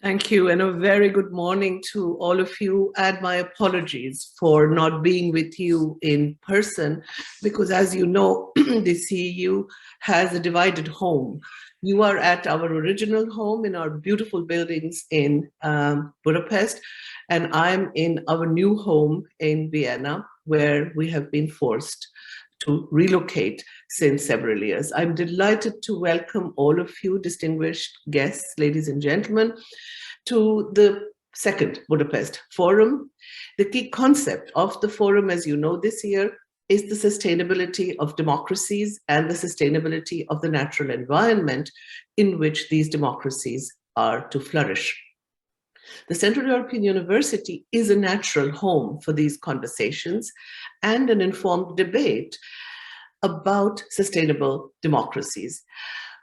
Thank you, and a very good morning to all of you, and my apologies for not being with you in person, because as you know, the CEU has a divided home. You are at our original home in our beautiful buildings in Budapest, and I'm in our new home in Vienna, where we have been forced to relocate since several years. I'm delighted to welcome all of you, distinguished guests, ladies and gentlemen, to the second Budapest Forum. The key concept of the forum, as you know, this year is the sustainability of democracies and the sustainability of the natural environment in which these democracies are to flourish. The Central European University is a natural home for these conversations and an informed debate about sustainable democracies.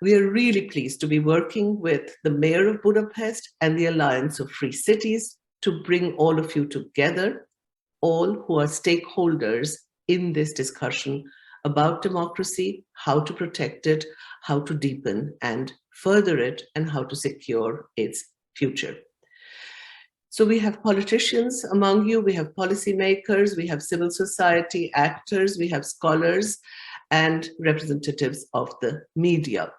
We are really pleased to be working with the Mayor of Budapest and the Alliance of Free Cities to bring all of you together, all who are stakeholders in this discussion about democracy, how to protect it, how to deepen and further it, and how to secure its future. So we have politicians among you, we have policymakers, we have civil society actors, we have scholars and representatives of the media.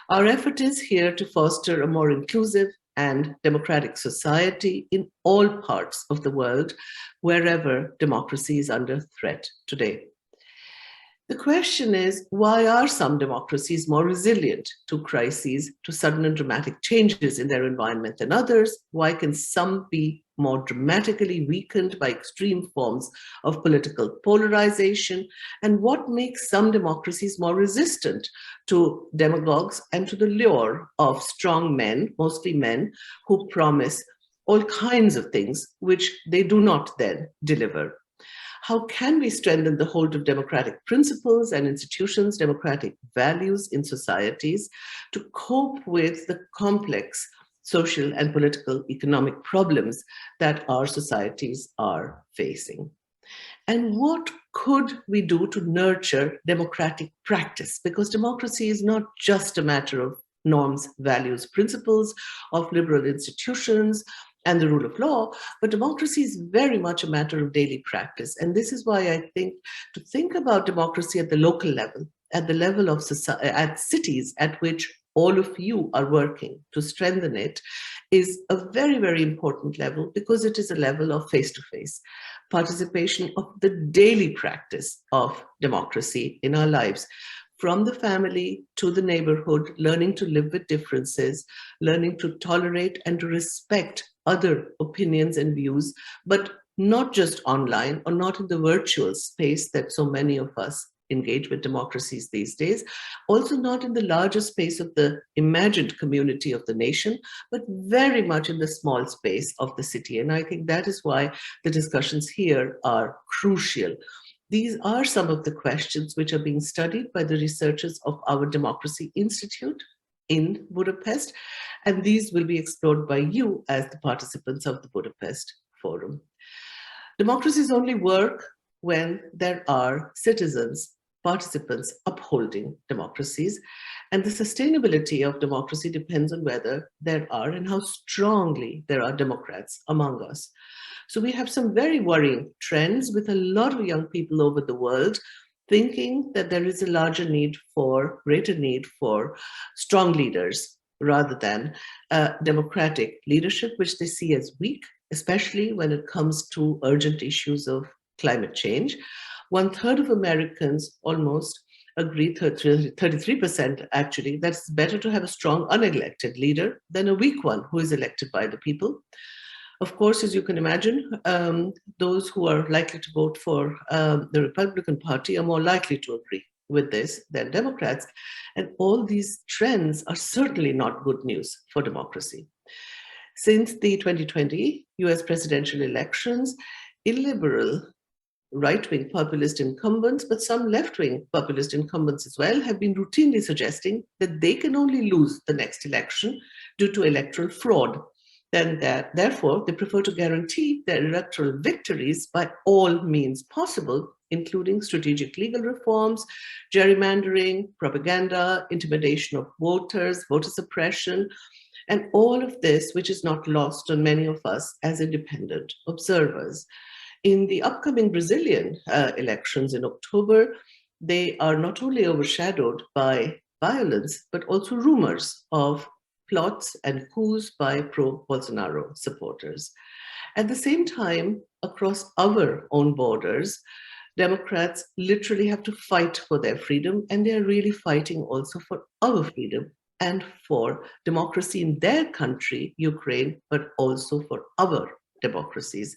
Our effort is here to foster a more inclusive and democratic society in all parts of the world, wherever democracy is under threat today. The question is, why are some democracies more resilient to crises, to sudden and dramatic changes in their environment than others? Why can some be more dramatically weakened by extreme forms of political polarization? And what makes some democracies more resistant to demagogues and to the lure of strong men, mostly men, who promise all kinds of things which they do not then deliver? How can we strengthen the hold of democratic principles and institutions, democratic values in societies to cope with the complex social and political economic problems that our societies are facing? And what could we do to nurture democratic practice? Because democracy is not just a matter of norms, values, principles, of liberal institutions, and the rule of law, but democracy is very much a matter of daily practice. And this is why I think to think about democracy at the local level, at the level of society, at cities at which all of you are working to strengthen it, is a very, very important level, because it is a level of face-to-face participation of the daily practice of democracy in our lives. From the family to the neighborhood, learning to live with differences, learning to tolerate and to respect other opinions and views, but not just online or not in the virtual space that so many of us engage with democracies these days, also not in the larger space of the imagined community of the nation, but very much in the small space of the city. And I think that is why the discussions here are crucial. These are some of the questions which are being studied by the researchers of our Democracy Institute in Budapest, and these will be explored by you as the participants of the Budapest Forum. Democracies only work when there are citizens, participants upholding democracies, and the sustainability of democracy depends on whether there are and how strongly there are Democrats among us. So we have some very worrying trends with a lot of young people over the world thinking that there is a greater need for strong leaders rather than democratic leadership, which they see as weak, especially when it comes to urgent issues of climate change. 1/3 of Americans almost agree, 33% actually, that it's better to have a strong unelected leader than a weak one who is elected by the people. Of course, as you can imagine, those who are likely to vote for the Republican Party are more likely to agree with this than Democrats. And all these trends are certainly not good news for democracy. Since the 2020 US presidential elections, illiberal right-wing populist incumbents, but some left-wing populist incumbents as well, have been routinely suggesting that they can only lose the next election due to electoral fraud. Then therefore, they prefer to guarantee their electoral victories by all means possible, including strategic legal reforms, gerrymandering, propaganda, intimidation of voters, voter suppression, And all of this, which is not lost on many of us as independent observers. In the upcoming Brazilian elections in October, they are not only overshadowed by violence, but also rumors of plots and coups by pro-Bolsonaro supporters. At the same time, across our own borders, Democrats literally have to fight for their freedom, and they are really fighting also for our freedom and for democracy in their country, Ukraine, but also for our democracies.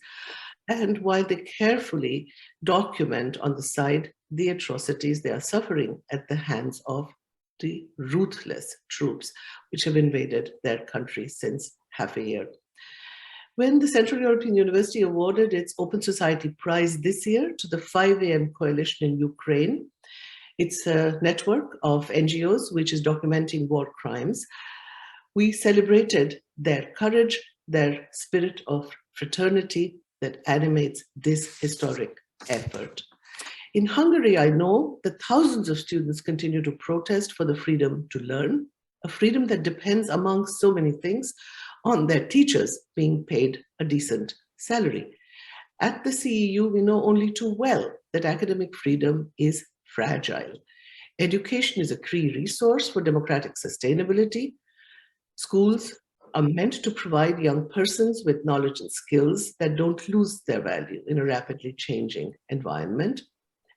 And while they carefully document on the side the atrocities they are suffering at the hands of the ruthless troops which have invaded their country since half a year. When the Central European University awarded its Open Society Prize this year to the 5 a.m. Coalition in Ukraine, it's a network of NGOs which is documenting war crimes, we celebrated their courage, their spirit of fraternity that animates this historic effort. In Hungary, I know that thousands of students continue to protest for the freedom to learn, a freedom that depends, among so many things, on their teachers being paid a decent salary. At the CEU, we know only too well that academic freedom is fragile. Education is a key resource for democratic sustainability. Schools are meant to provide young persons with knowledge and skills that don't lose their value in a rapidly changing environment.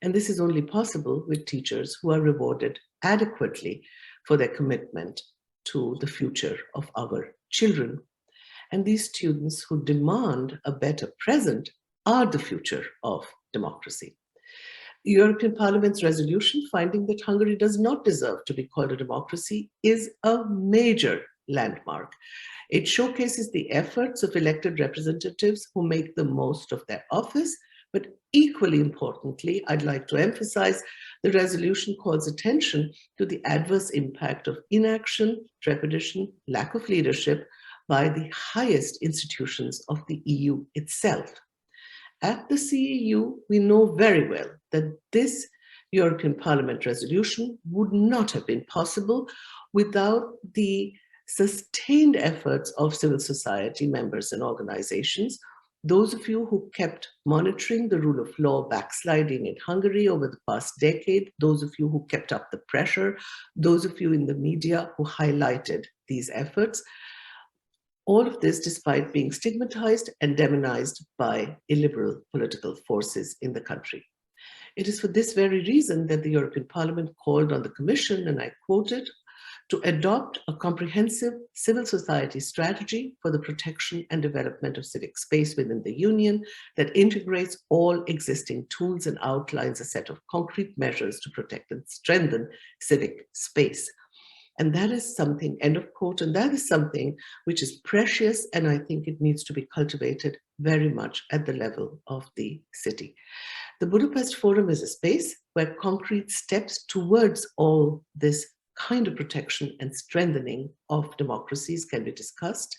And this is only possible with teachers who are rewarded adequately for their commitment to the future of our children. And these students who demand a better present are the future of democracy. The European Parliament's resolution finding that Hungary does not deserve to be called a democracy is a major landmark. It showcases the efforts of elected representatives who make the most of their office, but equally importantly, I'd like to emphasize the resolution calls attention to the adverse impact of inaction, trepidation, lack of leadership by the highest institutions of the EU itself. At the CEU, we know very well that this European Parliament resolution would not have been possible without the sustained efforts of civil society members and organizations, those of you who kept monitoring the rule of law backsliding in Hungary over the past decade, those of you who kept up the pressure, those of you in the media who highlighted these efforts. All of this despite being stigmatized and demonized by illiberal political forces in the country. It is for this very reason that the European Parliament called on the Commission, and I quote it, to adopt a comprehensive civil society strategy for the protection and development of civic space within the Union that integrates all existing tools and outlines a set of concrete measures to protect and strengthen civic space. And that is something, end of quote, and that is something which is precious, and I think it needs to be cultivated very much at the level of the city. The Budapest Forum is a space where concrete steps towards all this kind of protection and strengthening of democracies can be discussed,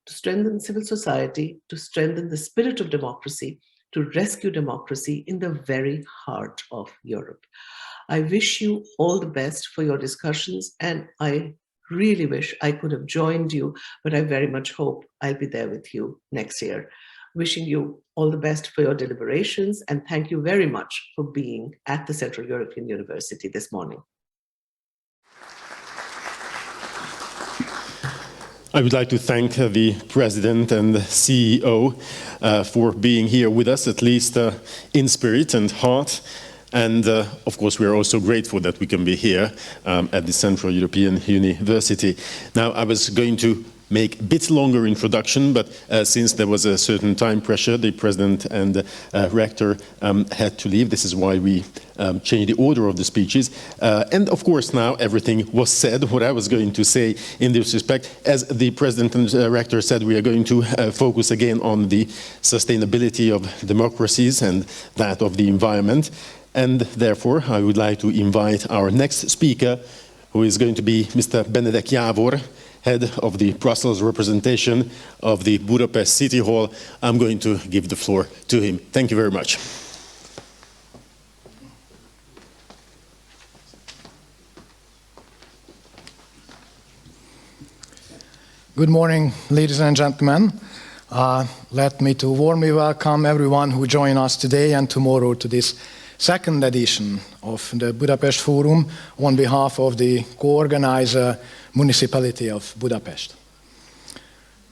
to strengthen civil society, to strengthen the spirit of democracy, to rescue democracy in the very heart of Europe. I wish you all the best for your discussions, and I really wish I could have joined you, but I very much hope I'll be there with you next year. Wishing you all the best for your deliberations, and thank you very much for being at the Central European University this morning. I would like to thank the President and the CEO for being here with us, at least in spirit and heart. And of course, we are also grateful that we can be here at the Central European University. Now, I was going to make a bit longer introduction, but since there was a certain time pressure, the President and Rector had to leave. This is why we changed the order of the speeches. And of course, now everything was said, what I was going to say in this respect. As the President and Rector said, we are going to focus again on the sustainability of democracies and that of the environment. And therefore, I would like to invite our next speaker, who is going to be Mr. Benedek Jávor, head of the Brussels representation of the Budapest City Hall. I'm going to give the floor to him. Thank you very much. Good morning, ladies and gentlemen. Let me to warmly welcome everyone who join us today and tomorrow to this second edition of the Budapest Forum on behalf of the co-organizer Municipality of Budapest.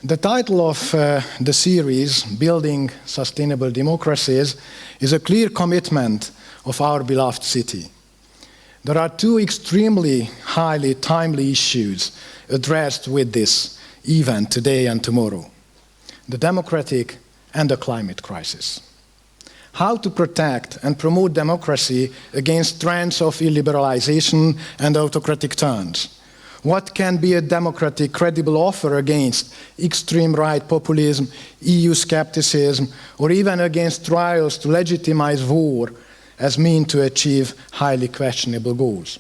The title of the series, Building Sustainable Democracies, is a clear commitment of our beloved city. There are two extremely highly timely issues addressed with this event today and tomorrow: the democratic and the climate crisis. How to protect and promote democracy against trends of illiberalization and autocratic turns. What can be a democratic, credible offer against extreme right populism, EU skepticism, or even against trials to legitimize war as mean to achieve highly questionable goals?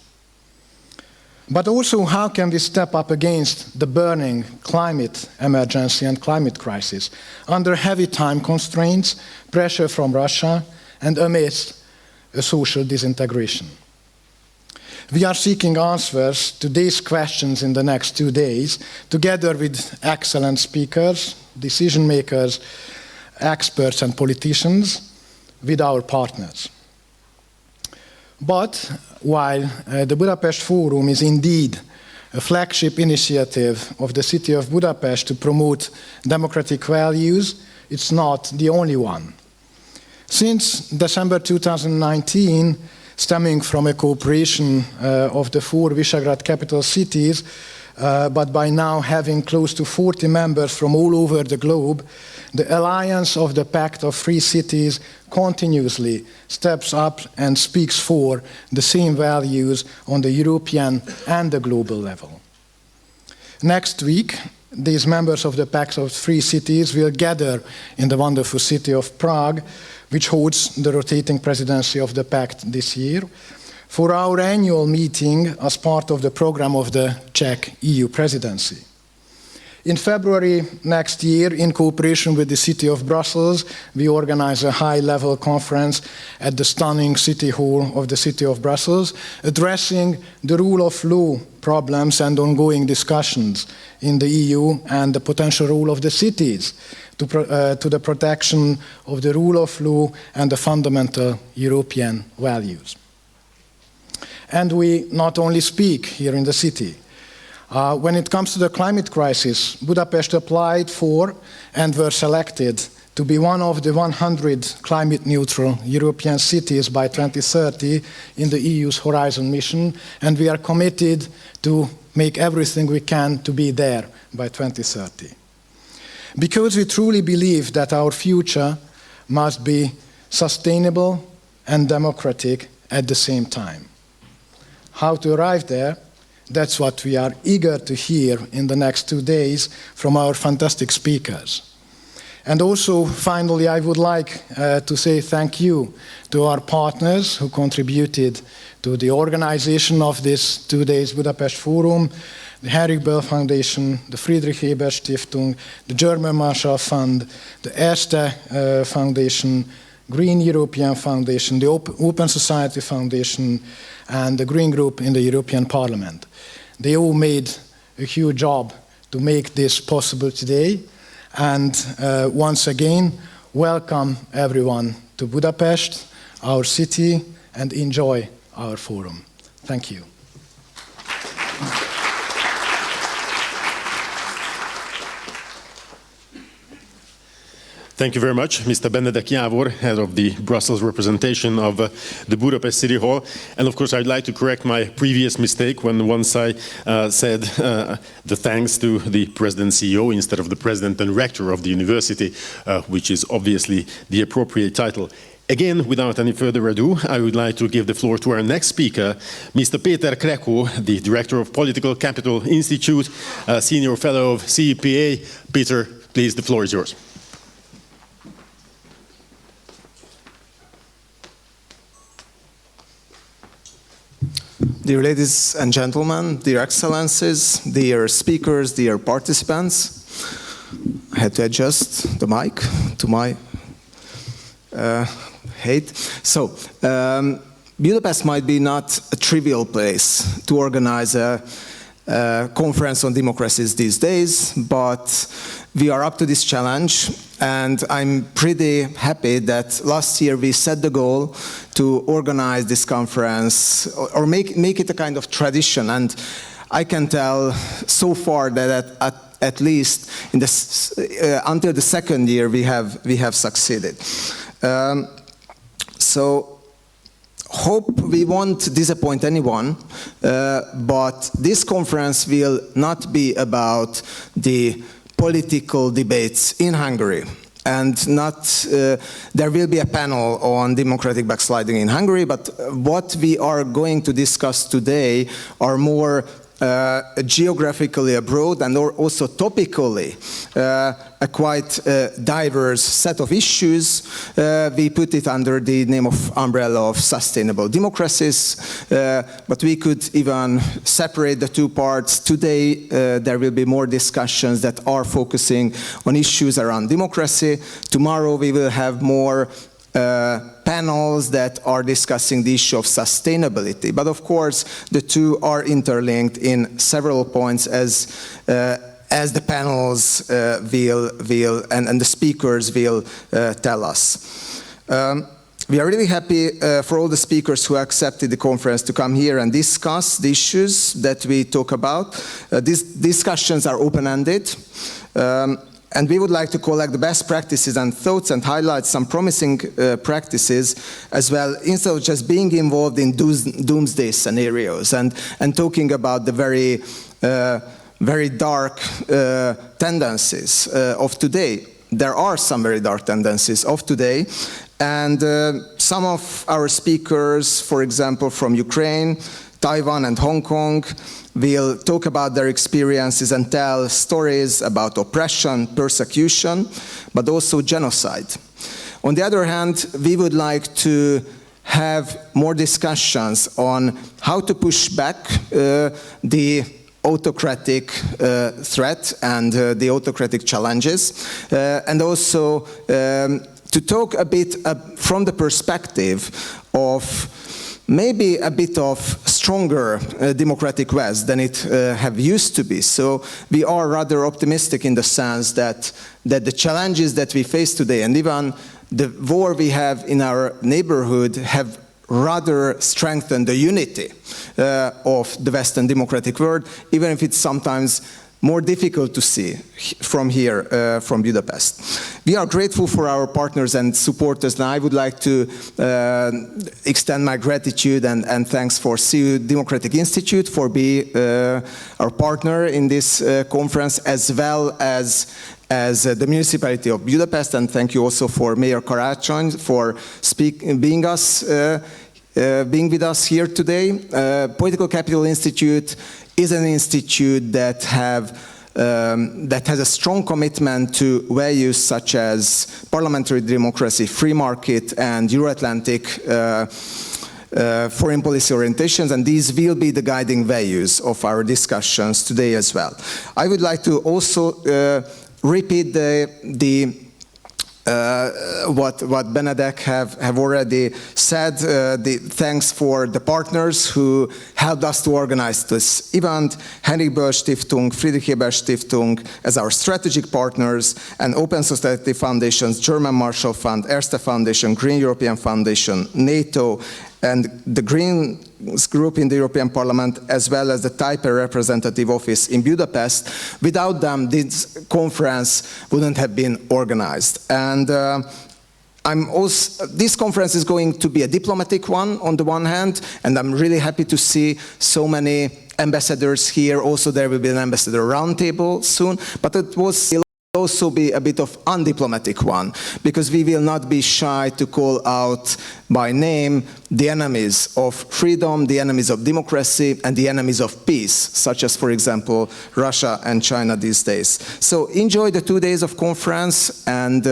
But also, how can we step up against the burning climate emergency and climate crisis under heavy time constraints, pressure from Russia, and amidst a social disintegration? We are seeking answers to these questions in the next 2 days, together with excellent speakers, decision makers, experts, and politicians, with our partners. But while the Budapest Forum is indeed a flagship initiative of the city of Budapest to promote democratic values, it's not the only one. Since December 2019, stemming from a cooperation of the 4 Visegrad capital cities, but by now having close to 40 members from all over the globe, the alliance of the Pact of Free Cities continuously steps up and speaks for the same values on the European and the global level. Next week, these members of the Pact of Free Cities will gather in the wonderful city of Prague, which holds the rotating presidency of the Pact this year, for our annual meeting as part of the program of the Czech EU presidency. In February next year, in cooperation with the city of Brussels, we organize a high-level conference at the stunning City Hall of the city of Brussels, addressing the rule of law problems and ongoing discussions in the EU and the potential role of the cities to the protection of the rule of law and the fundamental European values. And we not only speak here in the city. When it comes to the climate crisis, Budapest applied for and were selected to be one of the 100 climate-neutral European cities by 2030 in the EU's Horizon mission, and we are committed to make everything we can to be there by 2030. Because we truly believe that our future must be sustainable and democratic at the same time. How to arrive there? That's what we are eager to hear in the next 2 days from our fantastic speakers. And also, finally, I would like to say thank you to our partners who contributed to the organization of this 2 days Budapest Forum, the Heinrich Böll Foundation, the Friedrich Ebert Stiftung, the German Marshall Fund, the Erste Foundation, Green European Foundation, the Open Society Foundation, and the Green Group in the European Parliament. They all made a huge job to make this possible today. And once again, welcome everyone to Budapest, our city, and enjoy our forum. Thank you. Thank you very much, Mr. Benedek Jávor, head of the Brussels representation of the Budapest City Hall. And of course, I'd like to correct my previous mistake when once I said the thanks to the President CEO instead of the President and Rector of the University, which is obviously the appropriate title. Again, without any further ado, I would like to give the floor to our next speaker, Mr. Péter Krekó, the Director of Political Capital Institute, Senior Fellow of CEPA. Peter, please, the floor is yours. Dear ladies and gentlemen, dear excellencies, dear speakers, dear participants, I had to adjust the mic to my height. So, Budapest might be not a trivial place to organize a conference on democracies these days, but we are up to this challenge, and I'm pretty happy that last year we set the goal to organize this conference or make it a kind of tradition, and I can tell so far that at least in until the second year we have succeeded. So hope we won't disappoint anyone, but this conference will not be about the political debates in Hungary, and there will be a panel on democratic backsliding in Hungary, but what we are going to discuss today are more geographically abroad and also topically a quite diverse set of issues. We put it under the name of umbrella of sustainable democracies, but we could even separate the two parts. Today there will be more discussions that are focusing on issues around democracy. Tomorrow we will have more panels that are discussing the issue of sustainability. But of course, the two are interlinked in several points as the panels will and the speakers will tell us. We are really happy for all the speakers who accepted the conference to come here and discuss the issues that we talk about. These discussions are open-ended. And we would like to collect the best practices and thoughts and highlight some promising practices as well, instead of just being involved in doomsday scenarios and talking about the very dark tendencies of today. There are some very dark tendencies of today, and some of our speakers, for example, from Ukraine, Taiwan and Hong Kong, will talk about their experiences and tell stories about oppression, persecution, but also genocide. On the other hand, we would like to have more discussions on how to push back the autocratic threat and the autocratic challenges, and also to talk a bit from the perspective of maybe a bit of stronger democratic West than it have used to be. So we are rather optimistic in the sense that the challenges that we face today and even the war we have in our neighborhood have rather strengthened the unity of the Western democratic world, even if it's sometimes more difficult to see from here, from Budapest. We are grateful for our partners and supporters, and I would like to extend my gratitude and thanks for CEU Democratic Institute for being our partner in this conference, as well as the municipality of Budapest, and thank you also for Mayor Karácsony for being with us here today. Political Capital Institute is an institute that has a strong commitment to values such as parliamentary democracy, free market, and Euro-Atlantic foreign policy orientations, and these will be the guiding values of our discussions today as well. I would like to also repeat what Benedek have already said. Thanks for the partners who helped us to organize this event, Henrik Böll Stiftung, Friedrich Ebert Stiftung as our strategic partners, and Open Society Foundations, German Marshall Fund, Erste Foundation, Green European Foundation, NATO, and the Greens group in the European Parliament, as well as the Taipei representative office in Budapest. Without them, this conference wouldn't have been organized. And this conference is going to be a diplomatic one on the one hand, and I'm really happy to see so many ambassadors here. Also, there will be an ambassador roundtable soon, but it will also be a bit of undiplomatic one, because we will not be shy to call out by name the enemies of freedom, the enemies of democracy, and the enemies of peace, such as, for example, Russia and China these days. So enjoy the 2 days of conference, and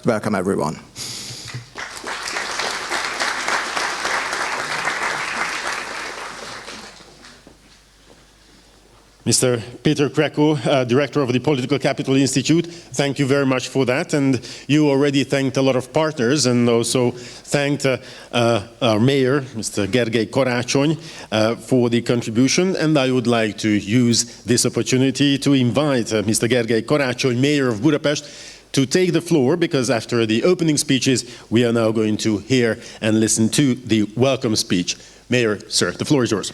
welcome everyone. Mr. Péter Krekó, Director of the Political Capital Institute, thank you very much for that. And you already thanked a lot of partners and also thanked our mayor, Mr. Gergely Karácsony, for the contribution. And I would like to use this opportunity to invite Mr. Gergely Karácsony, Mayor of Budapest, to take the floor, because after the opening speeches, we are now going to hear and listen to the welcome speech. Mayor, sir, the floor is yours.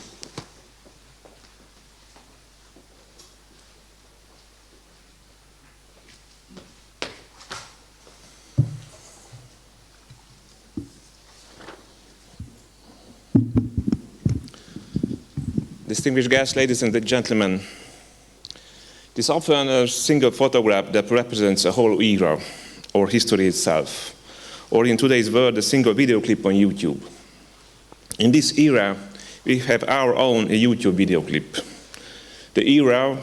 Distinguished guests, ladies and gentlemen, it is often a single photograph that represents a whole era or history itself, or in today's world, a single video clip on YouTube. In this era, we have our own YouTube video clip. The era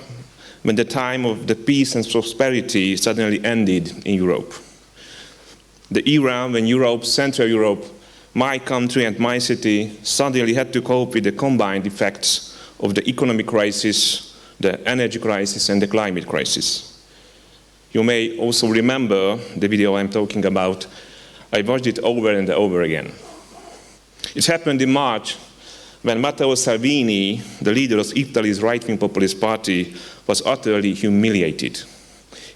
when the time of the peace and prosperity suddenly ended in Europe. The era when Europe, Central Europe, my country and my city suddenly had to cope with the combined effects of the economic crisis, the energy crisis, and the climate crisis. You may also remember the video I'm talking about. I watched it over and over again. It happened in March when Matteo Salvini, the leader of Italy's right-wing populist party, was utterly humiliated.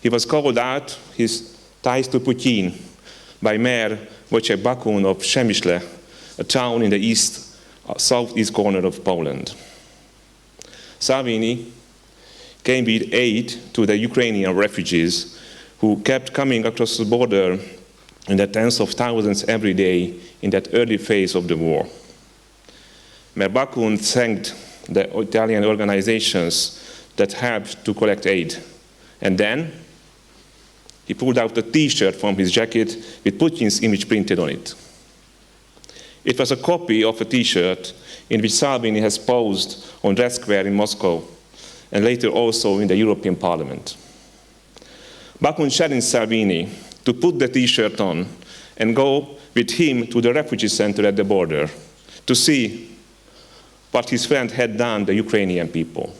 He was called out his ties to Putin by Mayor Wojciech Bakun of Przemyśl, a town in the southeast corner of Poland. Salvini came with aid to the Ukrainian refugees who kept coming across the border in the tens of thousands every day in that early phase of the war. Mayor Bakun thanked the Italian organizations that helped to collect aid. And then he pulled out a T-shirt from his jacket with Putin's image printed on it. It was a copy of a T-shirt in which Salvini has posed on Red Square in Moscow, and later also in the European Parliament. Bakun challenged Salvini to put the T-shirt on and go with him to the refugee center at the border to see what his friend had done to the Ukrainian people.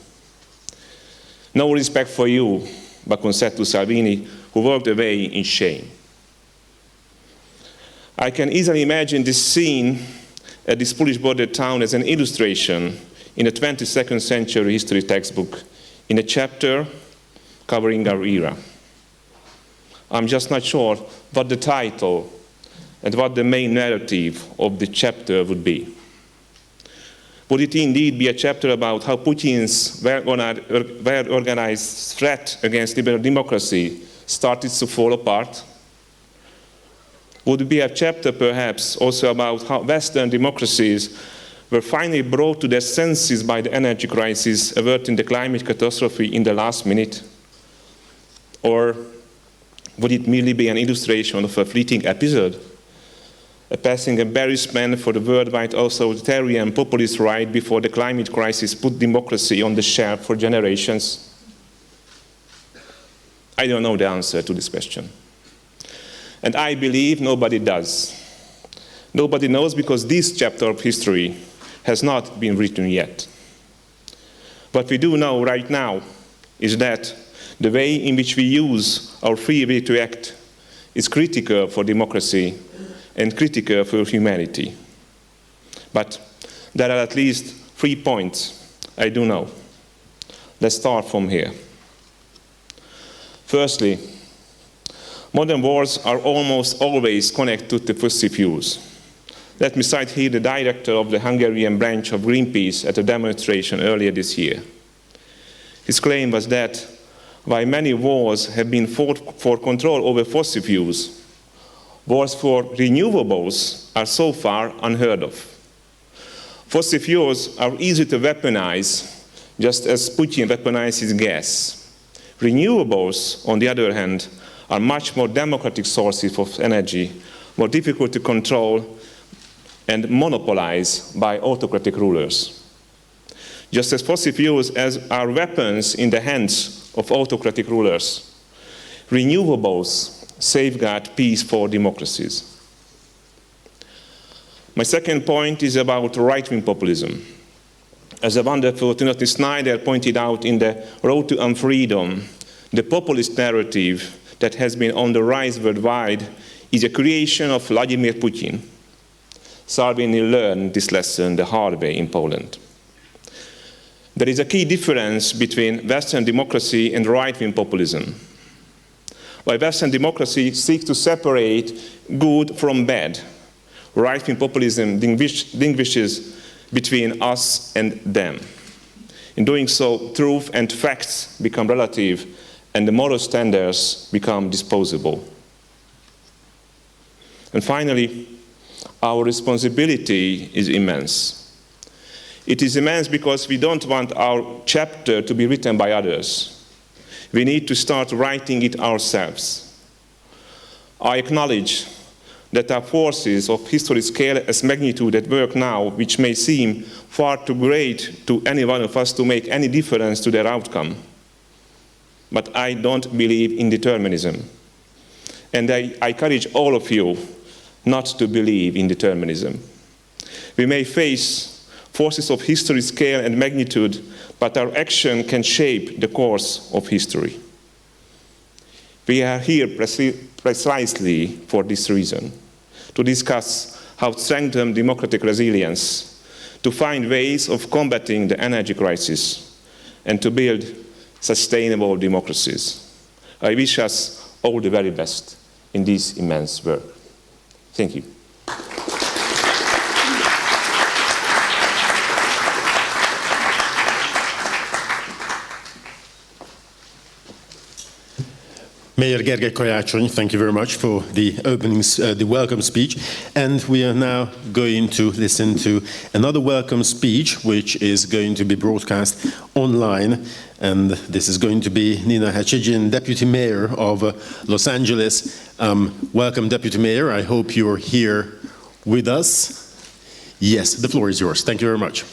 No respect for you, Bakun said to Salvini, who walked away in shame. I can easily imagine this scene at this Polish border town as an illustration in a 22nd century history textbook in a chapter covering our era. I'm just not sure what the title and what the main narrative of the chapter would be. Would it indeed be a chapter about how Putin's well-organized threat against liberal democracy started to fall apart? Would it be a chapter, perhaps, also about how Western democracies were finally brought to their senses by the energy crisis, averting the climate catastrophe in the last minute? Or would it merely be an illustration of a fleeting episode, a passing embarrassment for the worldwide authoritarian populist right before the climate crisis put democracy on the shelf for generations? I don't know the answer to this question. And I believe nobody does. Nobody knows because this chapter of history has not been written yet. What we do know right now is that the way in which we use our free will to act is critical for democracy and critical for humanity. But there are at least 3 points I do know. Let's start from here. Firstly, modern wars are almost always connected to fossil fuels. Let me cite here the director of the Hungarian branch of Greenpeace at a demonstration earlier this year. His claim was that while many wars have been fought for control over fossil fuels, wars for renewables are so far unheard of. Fossil fuels are easy to weaponize, just as Putin weaponizes gas. Renewables, on the other hand, are much more democratic sources of energy, more difficult to control and monopolize by autocratic rulers. Just as fossil fuels are weapons in the hands of autocratic rulers, renewables safeguard peace for democracies. My second point is about right-wing populism. As a wonderful Timothy Snyder pointed out in The Road to Unfreedom, the populist narrative that has been on the rise worldwide is a creation of Vladimir Putin. Salvini learned this lesson the hard way in Poland. There is a key difference between Western democracy and right-wing populism. While Western democracy seeks to separate good from bad, right-wing populism distinguishes between us and them. In doing so, truth and facts become relative and the moral standards become disposable. And finally, our responsibility is immense. It is immense because we don't want our chapter to be written by others. We need to start writing it ourselves. I acknowledge that there are forces of history scale as magnitude at work now, which may seem far too great to any one of us to make any difference to their outcome. But I don't believe in determinism. And I encourage all of you not to believe in determinism. We may face forces of history scale and magnitude, but our action can shape the course of history. We are here precisely for this reason, to discuss how to strengthen democratic resilience, to find ways of combating the energy crisis, and to build sustainable democracies. I wish us all the very best in this immense work. Thank you. Mayor Gergely Karácsony, thank you very much for the the welcome speech. And we are now going to listen to another welcome speech, which is going to be broadcast online. And this is going to be Nina Hachigian, Deputy Mayor of Los Angeles. Welcome, Deputy Mayor. I hope you're here with us. Yes, the floor is yours. Thank you very much.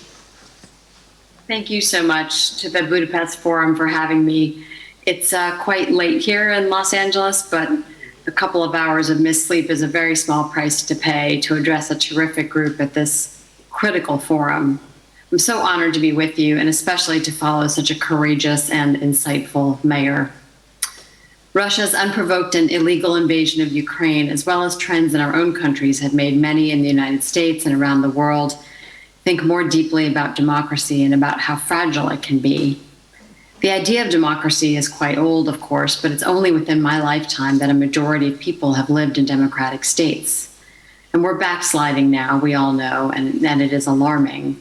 Thank you so much to the Budapest Forum for having me. It's quite late here in Los Angeles, but a couple of hours of missed sleep is a very small price to pay to address a terrific group at this critical forum. I'm so honored to be with you, and especially to follow such a courageous and insightful mayor. Russia's unprovoked and illegal invasion of Ukraine, as well as trends in our own countries, have made many in the United States and around the world think more deeply about democracy and about how fragile it can be. The idea of democracy is quite old, of course, but it's only within my lifetime that a majority of people have lived in democratic states. And we're backsliding now, we all know, and it is alarming.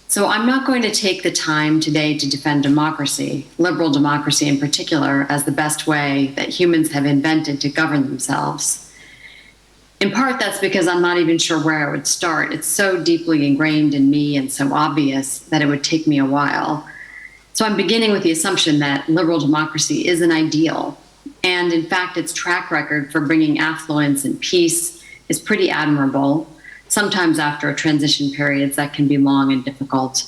So I'm not going to take the time today to defend democracy, liberal democracy in particular, as the best way that humans have invented to govern themselves. In part, that's because I'm not even sure where I would start. It's so deeply ingrained in me and so obvious that it would take me a while. So I'm beginning with the assumption that liberal democracy is an ideal. And in fact, its track record for bringing affluence and peace is pretty admirable, sometimes after transition periods that can be long and difficult.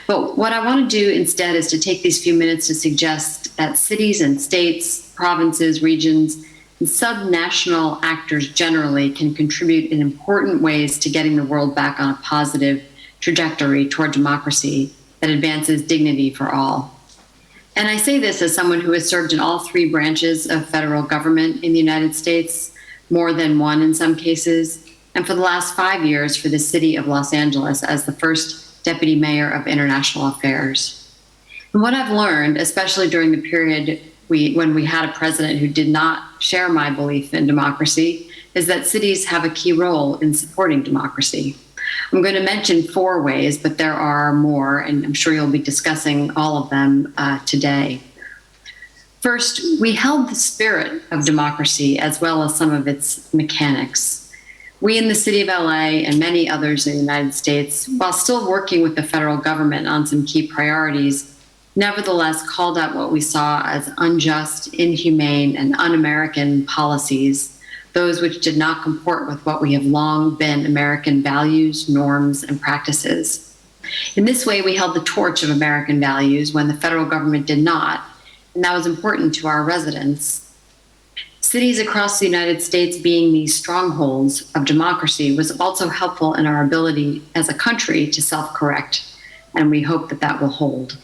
But what I want to do instead is to take these few minutes to suggest that cities and states, provinces, regions, and subnational actors generally can contribute in important ways to getting the world back on a positive trajectory toward democracy that advances dignity for all. And I say this as someone who has served in all three branches of federal government in the United States, more than one in some cases, and for the last 5 years for the city of Los Angeles as the first deputy mayor of international affairs. And what I've learned, especially during the period when we had a president who did not share my belief in democracy, is that cities have a key role in supporting democracy. I'm going to mention 4 ways, but there are more, and I'm sure you'll be discussing all of them today. First, we held the spirit of democracy as well as some of its mechanics. We in the city of LA and many others in the United States, while still working with the federal government on some key priorities, nevertheless called out what we saw as unjust, inhumane, and un-American policies, those which did not comport with what we have long been American values, norms, and practices. In this way, we held the torch of American values when the federal government did not, and that was important to our residents. Cities across the United States being these strongholds of democracy was also helpful in our ability as a country to self-correct, and we hope that that will hold.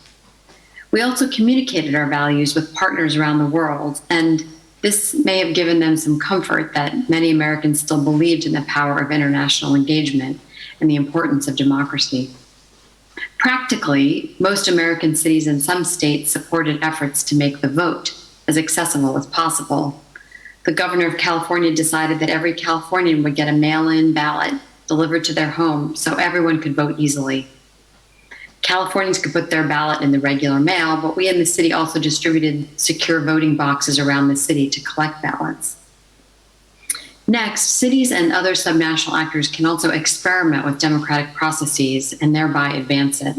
We also communicated our values with partners around the world, and this may have given them some comfort that many Americans still believed in the power of international engagement and the importance of democracy. Practically, most American cities and some states supported efforts to make the vote as accessible as possible. The governor of California decided that every Californian would get a mail-in ballot delivered to their home so everyone could vote easily. Californians could put their ballot in the regular mail, but we in the city also distributed secure voting boxes around the city to collect ballots. Next, cities and other subnational actors can also experiment with democratic processes and thereby advance it.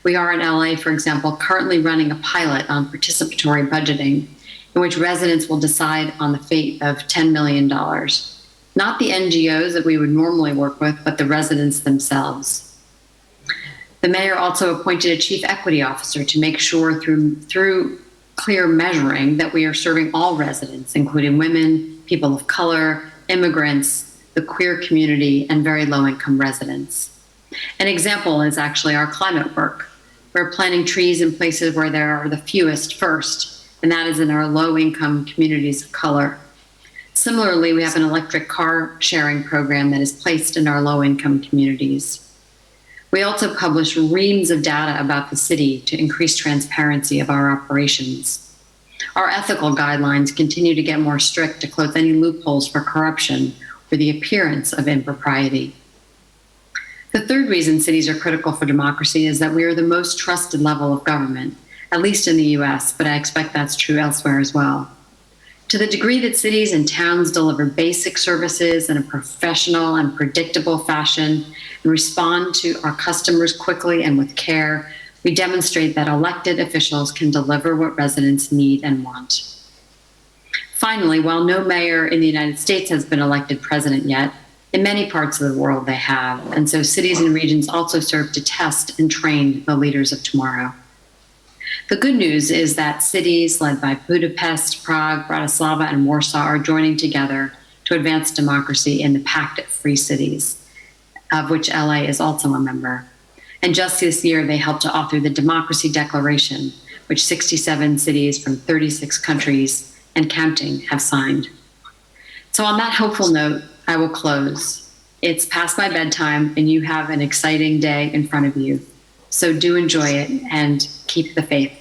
We are in LA, for example, currently running a pilot on participatory budgeting in which residents will decide on the fate of $10 million. Not the NGOs that we would normally work with, but the residents themselves. The mayor also appointed a chief equity officer to make sure through clear measuring that we are serving all residents, including women, people of color, immigrants, the queer community, and very low-income residents. An example is actually our climate work. We're planting trees in places where there are the fewest first, and that is in our low-income communities of color. Similarly, we have an electric car sharing program that is placed in our low-income communities. We also publish reams of data about the city to increase transparency of our operations. Our ethical guidelines continue to get more strict to close any loopholes for corruption or the appearance of impropriety. The third reason cities are critical for democracy is that we are the most trusted level of government, at least in the US, but I expect that's true elsewhere as well. To the degree that cities and towns deliver basic services in a professional and predictable fashion and respond to our customers quickly and with care, we demonstrate that elected officials can deliver what residents need and want. Finally, while no mayor in the United States has been elected president yet, in many parts of the world they have, and so cities and regions also serve to test and train the leaders of tomorrow. The good news is that cities led by Budapest, Prague, Bratislava, and Warsaw are joining together to advance democracy in the Pact of Free Cities, of which LA is also a member. And just this year, they helped to author the Democracy Declaration, which 67 cities from 36 countries and counting have signed. So on that hopeful note, I will close. It's past my bedtime, and you have an exciting day in front of you. So do enjoy it and keep the faith.